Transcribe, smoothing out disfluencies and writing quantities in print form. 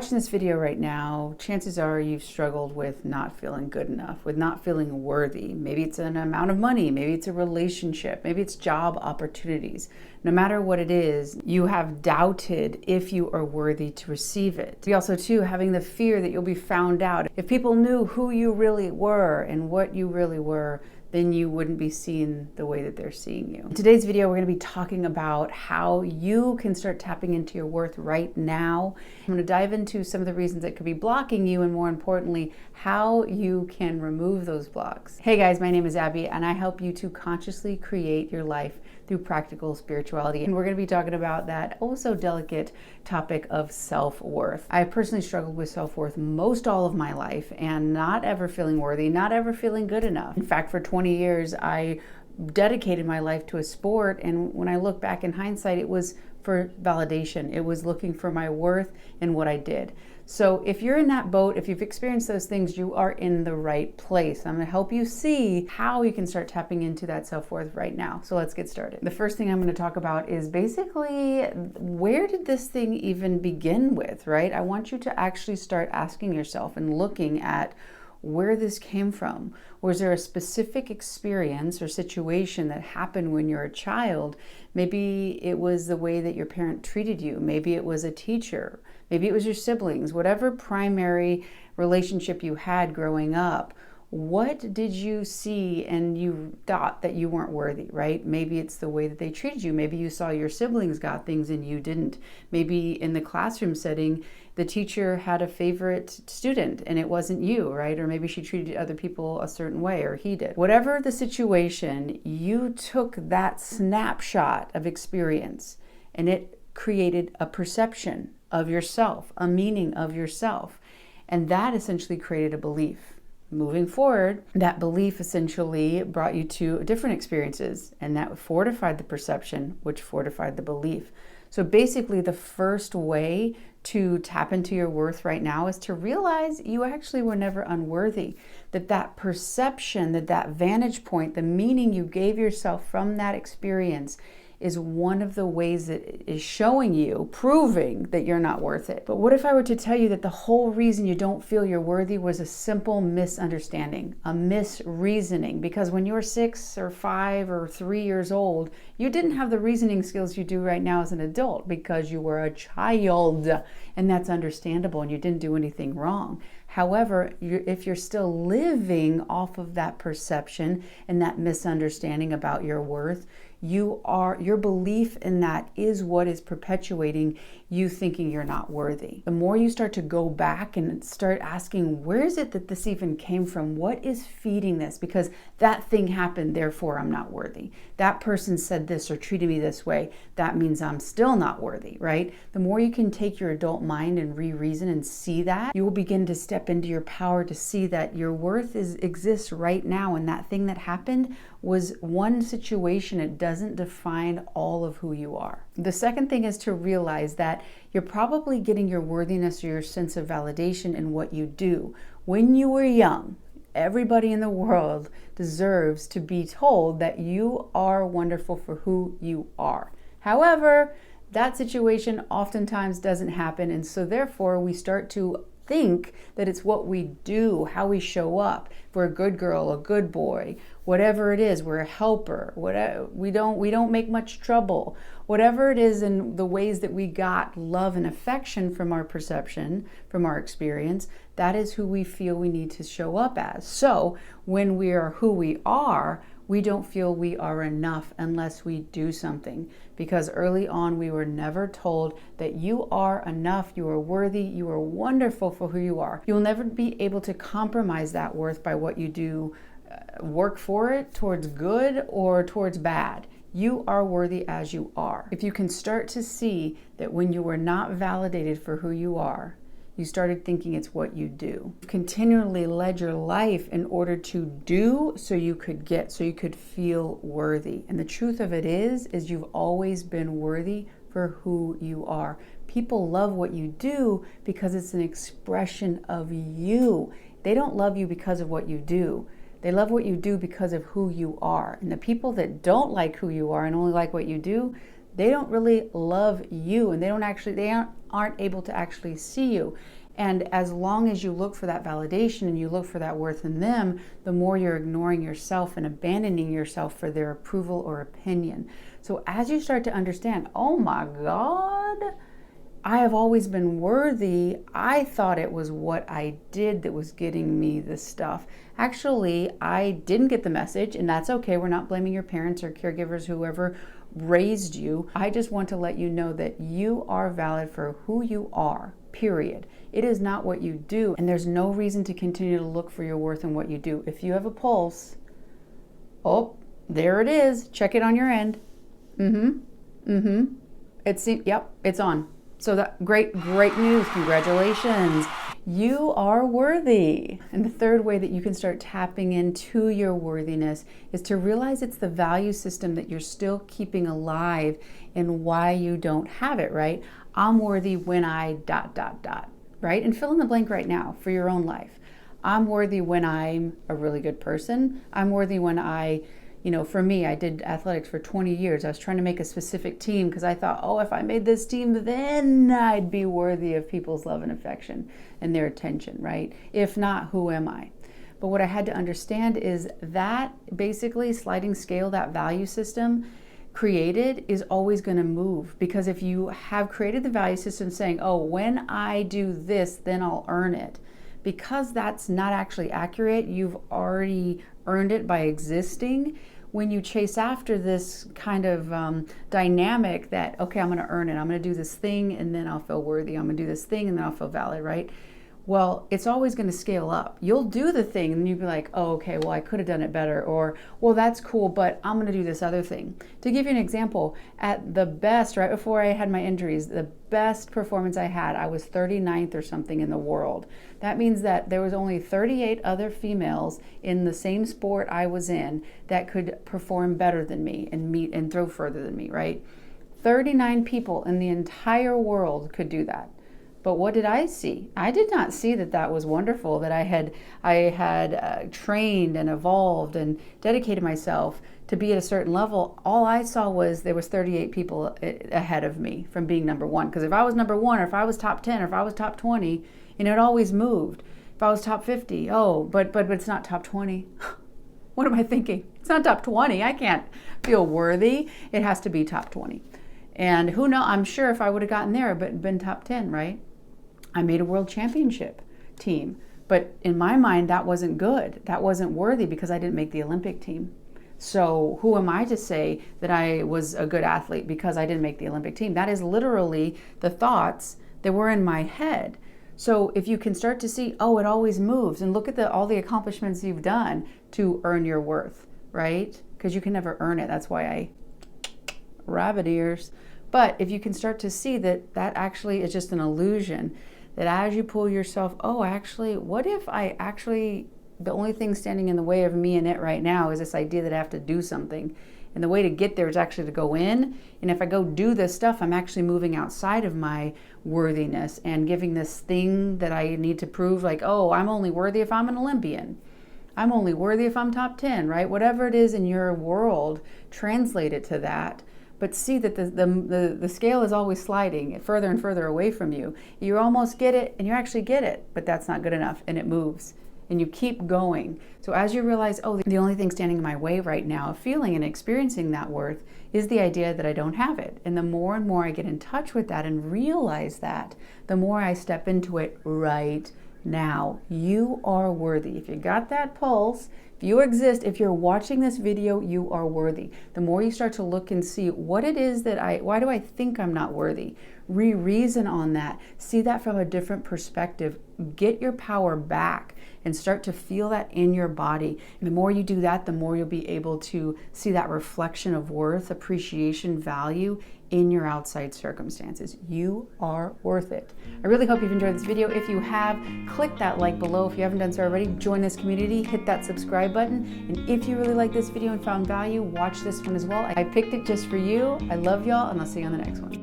Watching this video right now, chances are you've struggled with not feeling good enough, with not feeling worthy. Maybe it's an amount of money, maybe it's a relationship, maybe it's job opportunities. No matter what it is, you have doubted if you are worthy to receive it. You also, too, having the fear that you'll be found out. If people knew who you really were and what you really were, then you wouldn't be seen the way that they're seeing you. In today's video, we're going to be talking about how you can start tapping into your worth right now. I'm going to dive into some of the reasons that could be blocking you, and more importantly, how you can remove those blocks. Hey guys, my name is Abby, and I help you to consciously create your life through practical spirituality. And we're going to be talking about that also delicate topic of self-worth. I personally struggled with self-worth most all of my life and not ever feeling worthy, not ever feeling good enough. In fact, for 20 years, I dedicated my life to a sport. And when I look back in hindsight, it was for validation. It was looking for my worth in what I did. So if you're in that boat, if you've experienced those things, you are in the right place. I'm going to help you see how you can start tapping into that self-worth right now. So let's get started. The first thing I'm going to talk about is basically, where did this thing even begin with, right? I want you to actually start asking yourself and looking at where this came from. Was there a specific experience or situation that happened when you're a child? Maybe it was the way that your parent treated you. Maybe it was a teacher. Maybe it was your siblings. Whatever primary relationship you had growing up, what did you see and you thought that you weren't worthy, right? Maybe it's the way that they treated you. Maybe you saw your siblings got things and you didn't. Maybe in the classroom setting, the teacher had a favorite student and it wasn't you, right? Or maybe she treated other people a certain way, or he did. Whatever the situation, you took that snapshot of experience and it created a perception of yourself, a meaning of yourself. And that essentially created a belief. Moving forward, that belief essentially brought you to different experiences, and that fortified the perception, which fortified the belief. So basically, the first way to tap into your worth right now is to realize you actually were never unworthy. That perception, that vantage point, the meaning you gave yourself from that experience is one of the ways that it is showing you, proving that you're not worth it. But what if I were to tell you that the whole reason you don't feel you're worthy was a simple misunderstanding, a misreasoning? Because when you were 6 or 5 or 3 years old, you didn't have the reasoning skills you do right now as an adult because you were a child, and that's understandable, and you didn't do anything wrong. However, if you're still living off of that perception and that misunderstanding about your worth, your belief in that is what is perpetuating you thinking you're not worthy. The more you start to go back and start asking, where is it that this even came from? What is feeding this? Because that thing happened, therefore I'm not worthy. That person said this or treated me this way. That means I'm still not worthy, right? The more you can take your adult mind and re-reason and see that, you will begin to step into your power to see that your worth exists right now, and that thing that happened was one situation. It doesn't define all of who you are. The second thing is to realize that you're probably getting your worthiness or your sense of validation in what you do. When you were young, everybody in the world deserves to be told that you are wonderful for who you are. However, that situation oftentimes doesn't happen, and so therefore we start to think that it's what we do, how we show up. If we're a good girl, a good boy, whatever it is, we're a helper, whatever, we don't make much trouble. Whatever it is in the ways that we got love and affection from our perception, from our experience, that is who we feel we need to show up as. So when we are who we are, we don't feel we are enough unless we do something, because early on we were never told that you are enough, you are worthy, you are wonderful for who you are. You'll never be able to compromise that worth by what you do, work for it towards good or towards bad. You are worthy as you are. If you can start to see that when you were not validated for who you are, you started thinking it's what you do. You continually led your life in order to do so you could get, so you could feel worthy. And the truth of it is you've always been worthy for who you are. People love what you do because it's an expression of you. They don't love you because of what you do. They love what you do because of who you are. And the people that don't like who you are and only like what you do, They don't really love you, and they aren't able to actually see you. And as long as you look for that validation and you look for that worth in them, the more you're ignoring yourself and abandoning yourself for their approval or opinion. So as you start to understand, oh my God, I have always been worthy. I thought it was what I did that was getting me this stuff. Actually, I didn't get the message, and that's okay. We're not blaming your parents or caregivers, whoever raised you. I just want to let you know that you are valid for who you are, period. It is not what you do, and there's no reason to continue to look for your worth in what you do. If you have a pulse, oh, there it is. Check it on your end. Yep, it's on. So that great news. Congratulations. You are worthy. And the third way that you can start tapping into your worthiness is to realize it's the value system that you're still keeping alive and why you don't have it, right? I'm worthy when I ... right? And fill in the blank right now for your own life. I'm worthy when I'm a really good person. I'm worthy when for me, I did athletics for 20 years. I was trying to make a specific team because I thought, oh, if I made this team, then I'd be worthy of people's love and affection and their attention, right? If not, who am I? But what I had to understand is that basically sliding scale, that value system created is always going to move, because if you have created the value system saying, oh, when I do this, then I'll earn it, because that's not actually accurate. You've already earned it by existing. When you chase after this kind of dynamic that, okay, I'm going to earn it. I'm going to do this thing and then I'll feel worthy. I'm going to do this thing and then I'll feel valid, right? Well, it's always going to scale up. You'll do the thing and you'll be like, oh, okay, well, I could have done it better. Or, well, that's cool, but I'm going to do this other thing. To give you an example, at the best, right before I had my injuries, the best performance I had, I was 39th or something in the world. That means that there was only 38 other females in the same sport I was in that could perform better than me and meet and throw further than me, right? 39 people in the entire world could do that. But what did I see? I did not see that that was wonderful, that I had trained and evolved and dedicated myself to be at a certain level. All I saw was there was 38 people ahead of me from being number one. Because if I was number one, or if I was top 10, or if I was top 20, it always moved. If I was top 50, oh, but it's not top 20. What am I thinking? It's not top 20. I can't feel worthy. It has to be top 20. And who knows? I'm sure if I would have gotten there, but been top 10, right? I made a world championship team, but in my mind, that wasn't good. That wasn't worthy because I didn't make the Olympic team. So who am I to say that I was a good athlete because I didn't make the Olympic team? That is literally the thoughts that were in my head. So if you can start to see, oh, it always moves, and look at all the accomplishments you've done to earn your worth, right? Because you can never earn it. That's why I rabbit ears. But if you can start to see that that actually is just an illusion, that as you pull yourself, oh, actually, what if the only thing standing in the way of me and it right now is this idea that I have to do something. And the way to get there is actually to go in. And if I go do this stuff, I'm actually moving outside of my worthiness and giving this thing that I need to prove, like, oh, I'm only worthy if I'm an Olympian. I'm only worthy if I'm top 10, right? Whatever it is in your world, translate it to that. But see that the scale is always sliding further and further away from you. You almost get it, and you actually get it, but that's not good enough, and it moves. And you keep going. So as you realize, oh, the only thing standing in my way right now of feeling and experiencing that worth is the idea that I don't have it. And the more and more I get in touch with that and realize that, the more I step into it right now. You are worthy. If you got that pulse, if you exist, if you're watching this video, you are worthy. The more you start to look and see what it is why do I think I'm not worthy? Reason on that. See that from a different perspective. Get your power back and start to feel that in your body. And the more you do that, the more you'll be able to see that reflection of worth, appreciation, value in your outside circumstances. You are worth it. I really hope you've enjoyed this video. If you have, click that like below. If you haven't done so already, join this community, hit that subscribe button. And if you really like this video and found value, watch this one as well. I picked it just for you. I love y'all, and I'll see you on the next one.